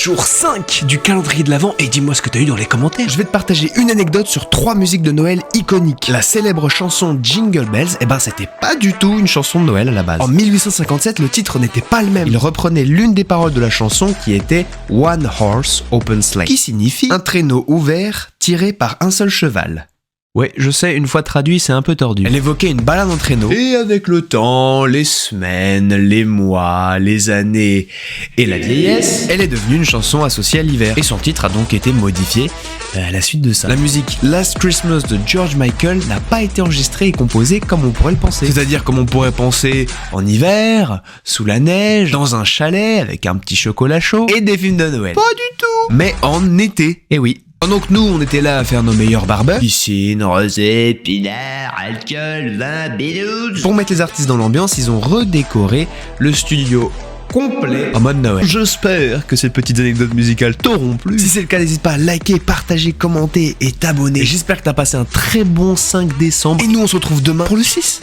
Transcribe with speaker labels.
Speaker 1: jour 5 du calendrier de l'Avent et dis-moi ce que t'as eu dans les commentaires.
Speaker 2: Je vais te partager une anecdote sur 3 musiques de Noël iconiques. La célèbre chanson Jingle Bells, c'était pas du tout une chanson de Noël à la base. En 1857, le titre n'était pas le même. Il reprenait l'une des paroles de la chanson qui était One Horse Open Sleigh, qui signifie un traîneau ouvert tiré par un seul cheval.
Speaker 1: Ouais, je sais, une fois traduit, c'est un peu tordu.
Speaker 2: Elle évoquait une balade en traîneau.
Speaker 1: Et avec le temps, les semaines, les mois, les années et la vieillesse,
Speaker 2: elle est devenue une chanson associée à l'hiver.
Speaker 1: et son titre a donc été modifié à la suite de ça.
Speaker 2: La musique Last Christmas de George Michael n'a pas été enregistrée et composée comme on pourrait le penser.
Speaker 1: C'est-à-dire comme on pourrait penser en hiver, sous la neige, dans un chalet avec un petit chocolat chaud et des films de Noël.
Speaker 2: Pas du tout.
Speaker 1: Mais en été.
Speaker 2: Et oui.
Speaker 1: Pendant que nous, on était là à faire nos meilleurs barbecues.
Speaker 2: Piscine, rosé, pinard, alcool, vin, bidouze. Pour mettre les artistes dans l'ambiance, ils ont redécoré le studio complet
Speaker 1: En mode Noël.
Speaker 2: J'espère que ces petites anecdotes musicales t'auront plu. Si c'est le cas, n'hésite pas à liker, partager, commenter et t'abonner.
Speaker 1: Et j'espère que t'as passé un très bon 5 décembre.
Speaker 2: Et nous, on se retrouve demain pour le 6.